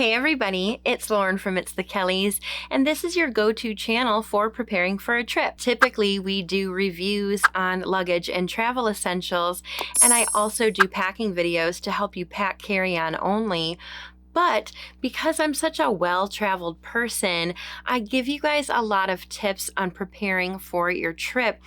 Hey everybody, it's Lauren from It's the Kellys, and this is your go-to channel for preparing for a trip. Typically, we do reviews on luggage and travel essentials, and I also do packing videos to help you pack carry-on only. But because I'm such a well-traveled person, I give you guys a lot of tips on preparing for your trip,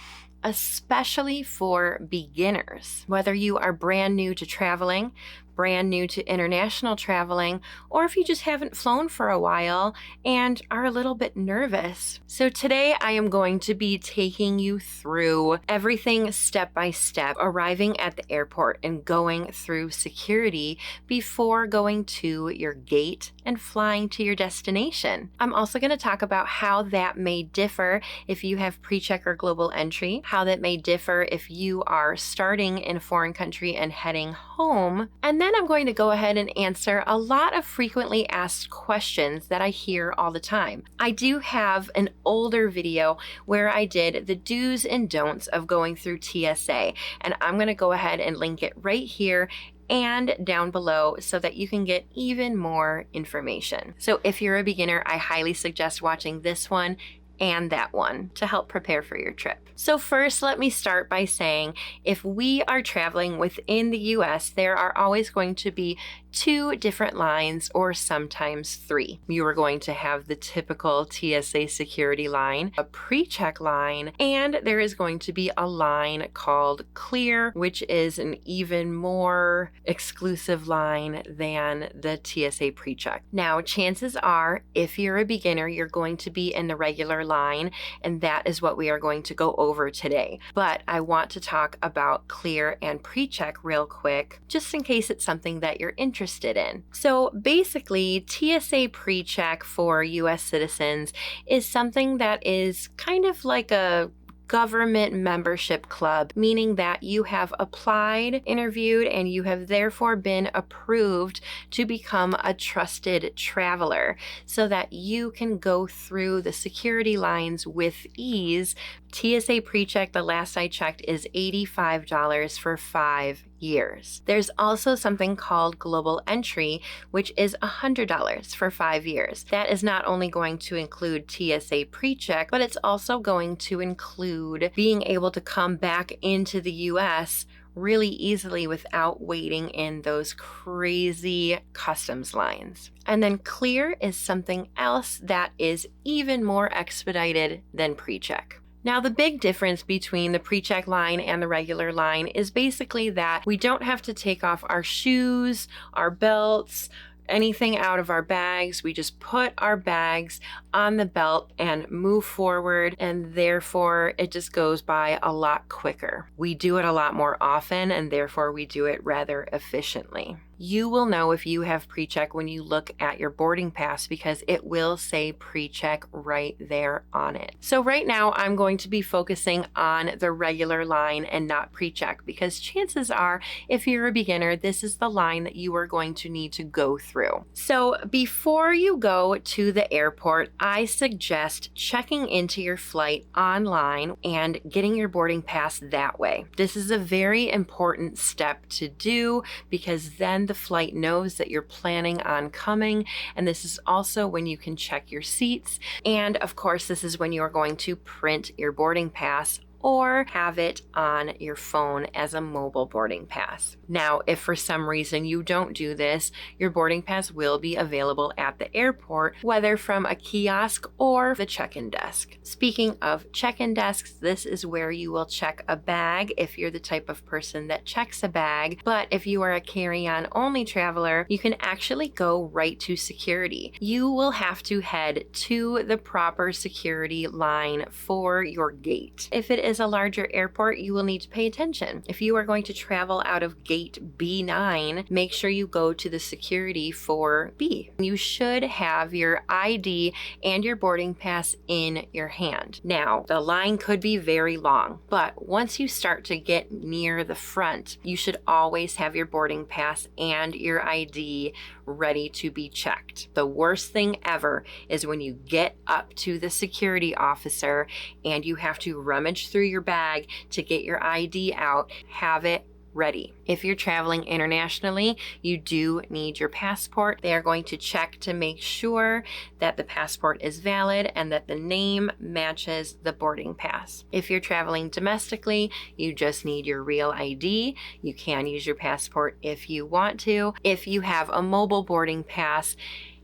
especially for beginners. Whether you are brand new to traveling, brand new to international traveling, or if you just haven't flown for a while and are a little bit nervous. So today I am going to be taking you through everything step by step, arriving at the airport and going through security before going to your gate and flying to your destination. I'm also going to talk about how that may differ if you have pre-check or global entry, how that may differ if you are starting in a foreign country and heading home, and then I'm going to go ahead and answer a lot of frequently asked questions that I hear all the time. I do have an older video where I did the do's and don'ts of going through TSA, and I'm going to go ahead and link it right here and down below so that you can get even more information. So if you're a beginner, I highly suggest watching this one and that one to help prepare for your trip. So first, let me start by saying if we are traveling within the US, there are always going to be 2 different lines or sometimes 3. You are going to have the typical TSA security line, a pre-check line, and there is going to be a line called clear, which is an even more exclusive line than the TSA pre-check. Now, chances are, if you're a beginner, you're going to be in the regular line, and that is what we are going to go over today. But I want to talk about clear and pre-check real quick, just in case it's something that you're interested in. So basically, TSA pre-check for US citizens is something that is kind of like a government membership club, meaning that you have applied, interviewed, and you have therefore been approved to become a trusted traveler so that you can go through the security lines with ease. TSA pre-check, the last I checked, is $85 for 5 years. There's also something called global entry, which is $100 for 5 years. That is not only going to include TSA pre-check, but it's also going to include being able to come back into the US really easily without waiting in those crazy customs lines. And then clear is something else that is even more expedited than pre-check. Now, the big difference between the pre-check line and the regular line is basically that we don't have to take off our shoes, our belts, anything out of our bags. We just put our bags on the belt and move forward, and therefore it just goes by a lot quicker. We do it a lot more often, and therefore we do it rather efficiently. You will know if you have pre-check when you look at your boarding pass because it will say pre-check right there on it. So right now I'm going to be focusing on the regular line and not pre-check because chances are if you're a beginner, this is the line that you are going to need to go through. So before you go to the airport, I suggest checking into your flight online and getting your boarding pass that way. This is a very important step to do because then the flight knows that you're planning on coming, and this is also when you can check your seats, and of course this is when you are going to print your boarding pass or have it on your phone as a mobile boarding pass. Now, if for some reason you don't do this, your boarding pass will be available at the airport, whether from a kiosk or the check-in desk. Speaking of check-in desks, this is where you will check a bag if you're the type of person that checks a bag, but if you are a carry-on only traveler, you can actually go right to security. You will have to head to the proper security line for your gate. If it is a larger airport, you will need to pay attention. If you are going to travel out of gate B9, make sure you go to the security for B. You should have your ID and your boarding pass in your hand. Now, the line could be very long, but once you start to get near the front, you should always have your boarding pass and your ID ready to be checked. The worst thing ever is when you get up to the security officer and you have to rummage through your bag to get your ID out, have it ready. If you're traveling internationally, you do need your passport. They are going to check to make sure that the passport is valid and that the name matches the boarding pass. If you're traveling domestically, you just need your real ID. You can use your passport if you want to. If you have a mobile boarding pass,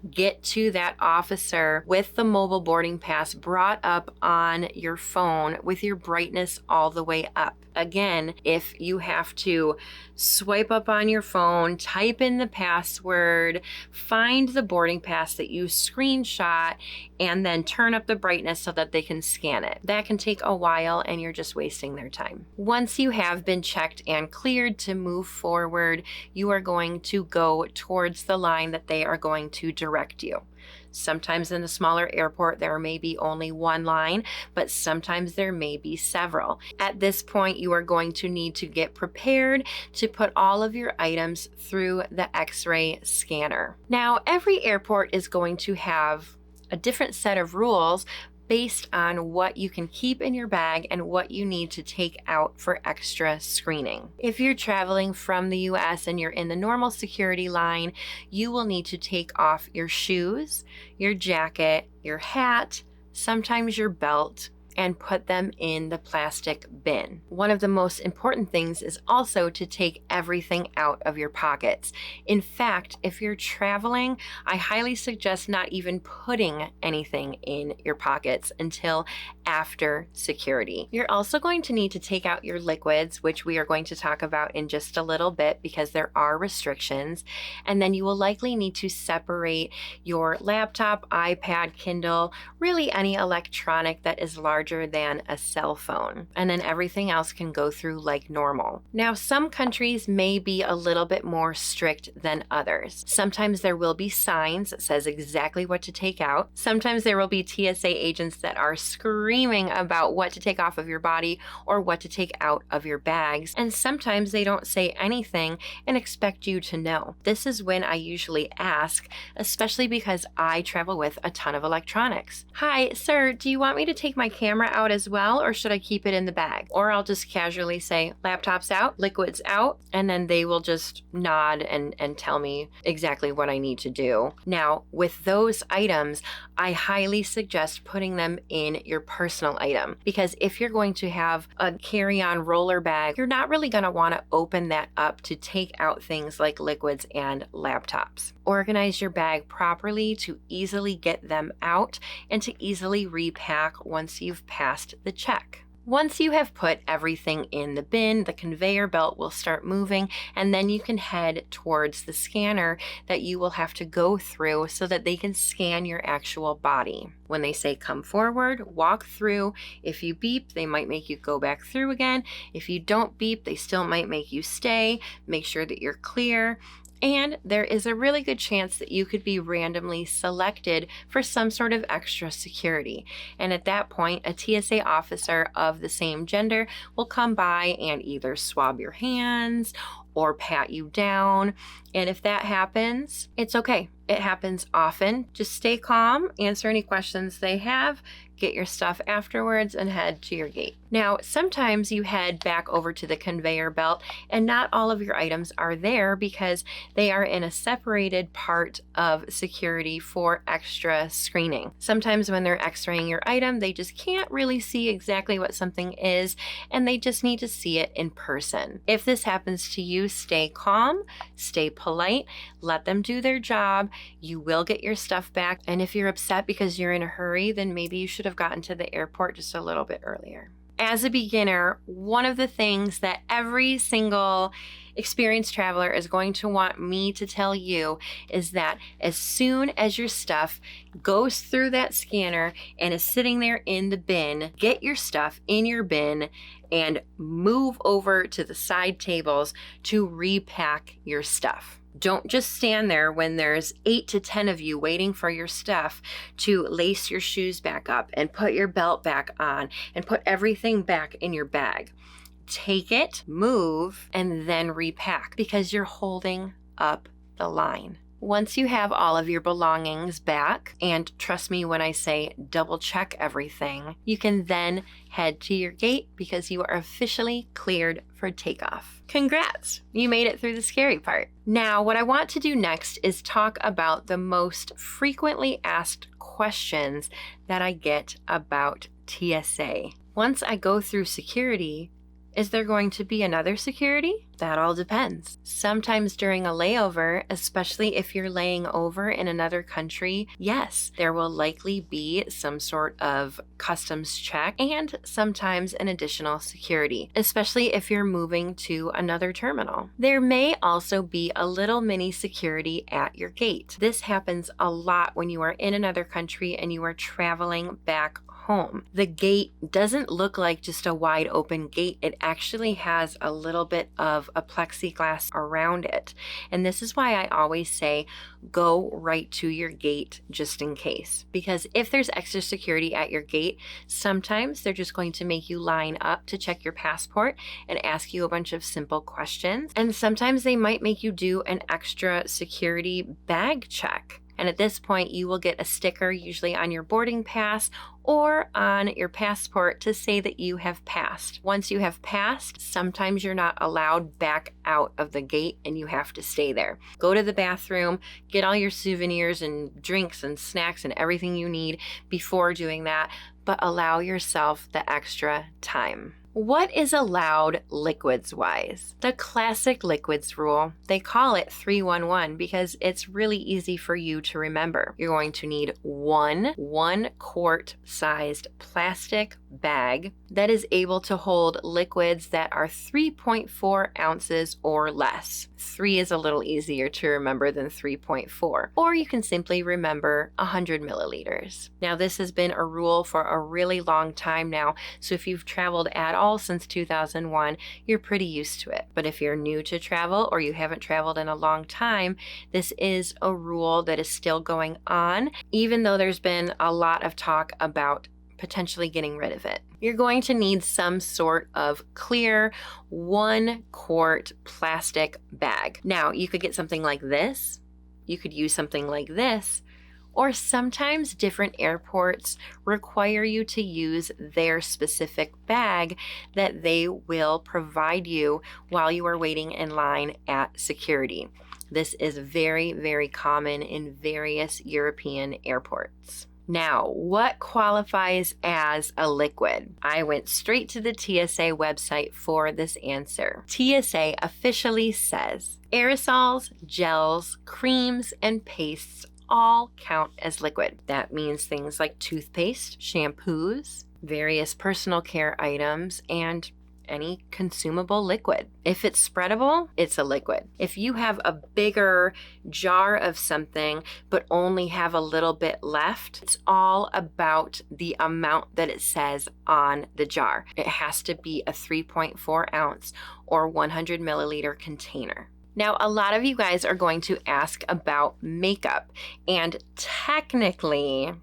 get to that officer with the mobile boarding pass brought up on your phone with your brightness all the way up. Again, if you have to swipe up on your phone, type in the password, find the boarding pass that you screenshot, and then turn up the brightness so that they can scan it. That can take a while and you're just wasting their time. Once you have been checked and cleared to move forward, you are going to go towards the line that they are going to direct you. Sometimes in a smaller airport, there may be only one line, but sometimes there may be several. At this point, you are going to need to get prepared to put all of your items through the X-ray scanner. Now, every airport is going to have a different set of rules based on what you can keep in your bag and what you need to take out for extra screening. If you're traveling from the US and you're in the normal security line, you will need to take off your shoes, your jacket, your hat, sometimes your belt, and put them in the plastic bin. One of the most important things is also to take everything out of your pockets. In fact, if you're traveling, I highly suggest not even putting anything in your pockets until after security. You're also going to need to take out your liquids, which we are going to talk about in just a little bit because there are restrictions. And then you will likely need to separate your laptop, iPad, Kindle, really any electronic that is larger than a cell phone. And then everything else can go through like normal. Now, some countries may be a little bit more strict than others. Sometimes there will be signs that says exactly what to take out. Sometimes there will be TSA agents that are screaming about what to take off of your body or what to take out of your bags. And sometimes they don't say anything and expect you to know. This is when I usually ask, especially because I travel with a ton of electronics. Hi, sir, do you want me to take my camera out as well, or should I keep it in the bag? Or I'll just casually say, laptop's out, liquids out, and then they will just nod and tell me exactly what I need to do. Now, with those items, I highly suggest putting them in your personal item, because if you're going to have a carry-on roller bag, you're not really going to want to open that up to take out things like liquids and laptops. Organize your bag properly to easily get them out and to easily repack once you've passed the check. Once you have put everything in the bin, the conveyor belt will start moving, and then you can head towards the scanner that you will have to go through so that they can scan your actual body. When they say come forward, walk through. If you beep, they might make you go back through again. If you don't beep, they still might make you stay. Make sure that you're clear. And there is a really good chance that you could be randomly selected for some sort of extra security. And at that point, a TSA officer of the same gender will come by and either swab your hands or pat you down. And if that happens, it's okay. It happens often. Just stay calm, answer any questions they have, get your stuff afterwards, and head to your gate. Now, sometimes you head back over to the conveyor belt and not all of your items are there because they are in a separated part of security for extra screening. Sometimes when they're x-raying your item, they just can't really see exactly what something is, and they just need to see it in person. If this happens to you, stay calm, stay polite, let them do their job. You will get your stuff back. And if you're upset because you're in a hurry, then maybe you should have gotten to the airport just a little bit earlier. As a beginner, one of the things that every single experienced traveler is going to want me to tell you is that as soon as your stuff goes through that scanner and is sitting there in the bin, get your stuff in your bin and move over to the side tables to repack your stuff. Don't just stand there when there's 8 to 10 of you waiting for your stuff to lace your shoes back up and put your belt back on and put everything back in your bag. Take it, move, and then repack because you're holding up the line. Once you have all of your belongings back, and trust me when I say double check everything, you can then head to your gate because you are officially cleared for takeoff. Congrats! You made it through the scary part. Now, what I want to do next is talk about the most frequently asked questions that I get about TSA. Once I go through security, is there going to be another security? That all depends. Sometimes during a layover, especially if you're laying over in another country, yes, there will likely be some sort of customs check and sometimes an additional security, especially if you're moving to another terminal. There may also be a little mini security at your gate. This happens a lot when you are in another country and you are traveling back home. The gate doesn't look like just a wide open gate. It actually has a little bit of a plexiglass around it. And this is why I always say go right to your gate just in case. Because if there's extra security at your gate, sometimes they're just going to make you line up to check your passport and ask you a bunch of simple questions. And sometimes they might make you do an extra security bag check. And at this point, you will get a sticker usually on your boarding pass or on your passport to say that you have passed. Once you have passed, sometimes you're not allowed back out of the gate and you have to stay there. Go to the bathroom, get all your souvenirs and drinks and snacks and everything you need before doing that, but allow yourself the extra time. What is allowed liquids-wise? The classic liquids rule, they call it 311 because it's really easy for you to remember. You're going to need one quart sized plastic bag that is able to hold liquids that are 3.4 ounces or less. 3 is a little easier to remember than 3.4. Or you can simply remember 100 milliliters. Now, this has been a rule for a really long time now, so if you've traveled at all since 2001, you're pretty used to it. But if you're new to travel or you haven't traveled in a long time, this is a rule that is still going on, even though there's been a lot of talk about potentially getting rid of it. You're going to need some sort of clear 1 quart plastic bag. Now, you could get something like this. You could use something like this. Or sometimes different airports require you to use their specific bag that they will provide you while you are waiting in line at security. This is very, very common in various European airports. Now, what qualifies as a liquid? I went straight to the TSA website for this answer. TSA officially says aerosols, gels, creams, and pastes all count as liquid. That means things like toothpaste, shampoos, various personal care items, and any consumable liquid. If it's spreadable, it's a liquid. If you have a bigger jar of something but only have a little bit left, it's all about the amount that it says on the jar. It has to be a 3.4 ounce or 100 milliliter container. Now, a lot of you guys are going to ask about makeup, and technically,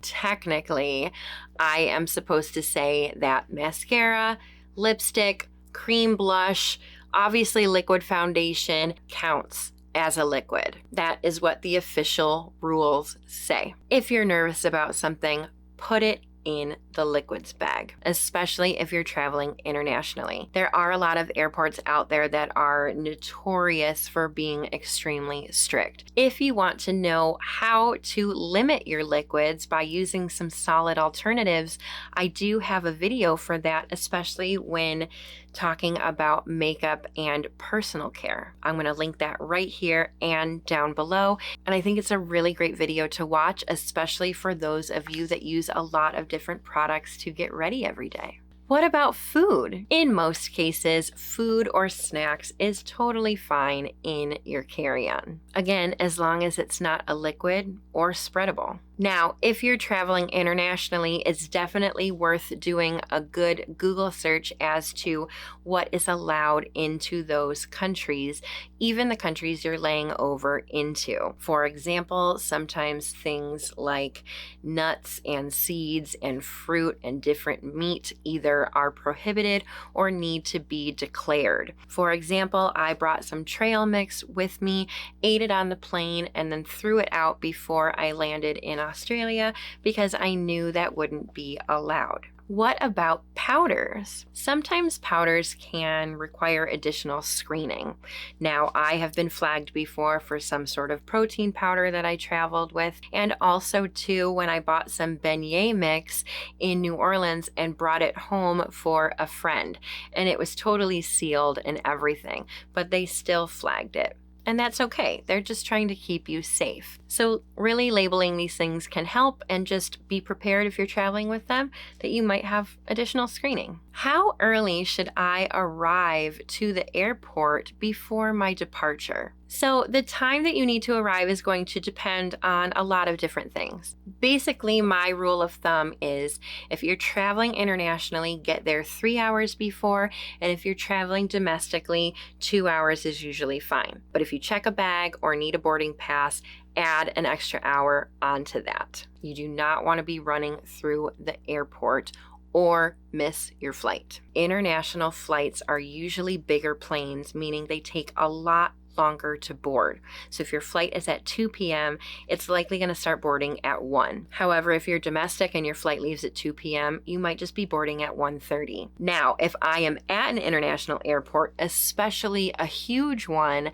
I am supposed to say that mascara, lipstick, cream blush, obviously liquid foundation counts as a liquid. That is what the official rules say. If you're nervous about something, put it in the liquids bag, especially if you're traveling internationally. There are a lot of airports out there that are notorious for being extremely strict. If you want to know how to limit your liquids by using some solid alternatives, I do have a video for that, especially when talking about makeup and personal care. I'm going to link that right here and down below. And I think it's a really great video to watch, especially for those of you that use a lot of different products to get ready every day. What about food? In most cases, food or snacks is totally fine in your carry-on. Again, as long as it's not a liquid or spreadable. Now, if you're traveling internationally, it's definitely worth doing a good Google search as to what is allowed into those countries, even the countries you're laying over into. For example, sometimes things like nuts and seeds and fruit and different meat either are prohibited or need to be declared. For example, I brought some trail mix with me, ate it on the plane, and then threw it out before I landed in Australia because I knew that wouldn't be allowed. What about powders? Sometimes powders can require additional screening. Now, I have been flagged before for some sort of protein powder that I traveled with, and also too when I bought some beignet mix in New Orleans and brought it home for a friend, and it was totally sealed and everything, but they still flagged it. And that's okay. They're just trying to keep you safe. So really labeling these things can help, and just be prepared if you're traveling with them that you might have additional screening. How early should I arrive to the airport before my departure? So the time that you need to arrive is going to depend on a lot of different things. Basically, my rule of thumb is if you're traveling internationally, get there 3 hours before, and if you're traveling domestically, 2 hours is usually fine. But if you check a bag or need a boarding pass, add an extra hour onto that. You do not want to be running through the airport or miss your flight. International flights are usually bigger planes, meaning they take a lot longer to board. So if your flight is at 2 p.m., it's likely going to start boarding at 1. However, if you're domestic and your flight leaves at 2 p.m., you might just be boarding at 1:30. Now, if I am at an international airport, especially a huge one,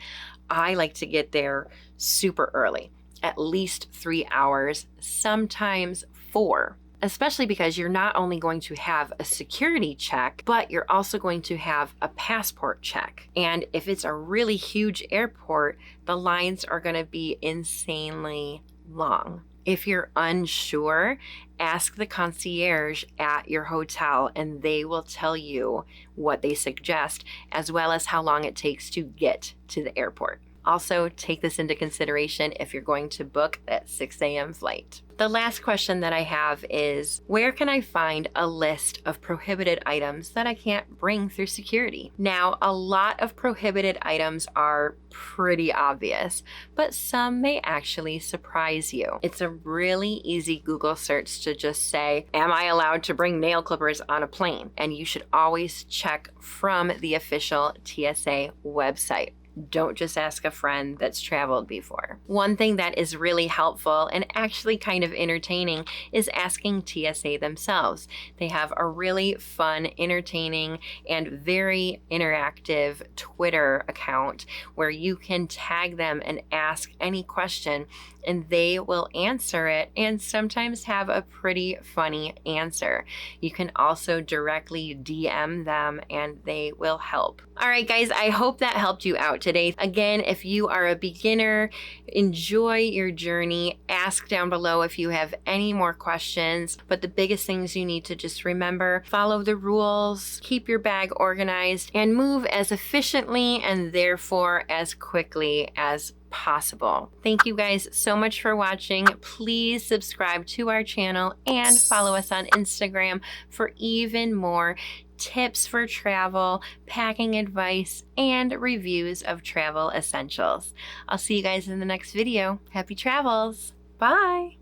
I like to get there super early, at least 3 hours, sometimes 4. Especially because you're not only going to have a security check, but you're also going to have a passport check. And if it's a really huge airport, the lines are going to be insanely long. If you're unsure, ask the concierge at your hotel and they will tell you what they suggest, as well as how long it takes to get to the airport. Also, take this into consideration if you're going to book that 6 a.m. flight. The last question that I have is, where can I find a list of prohibited items that I can't bring through security? Now, a lot of prohibited items are pretty obvious, but some may actually surprise you. It's a really easy Google search to just say, am I allowed to bring nail clippers on a plane? And you should always check from the official TSA website. Don't just ask a friend that's traveled before. One thing that is really helpful and actually kind of entertaining is asking TSA themselves. They have a really fun, entertaining, and very interactive Twitter account where you can tag them and ask any question, and they will answer it and sometimes have a pretty funny answer. You can also directly DM them and they will help. All right, guys, I hope that helped you out today. Again, if you are a beginner, enjoy your journey. Ask down below if you have any more questions. But the biggest things you need to just remember, follow the rules, keep your bag organized, and move as efficiently and therefore as quickly as possible. Thank you guys so much for watching. Please subscribe to our channel and follow us on Instagram for even more tips for travel, packing advice, and reviews of travel essentials. I'll see you guys in the next video. Happy travels. Bye.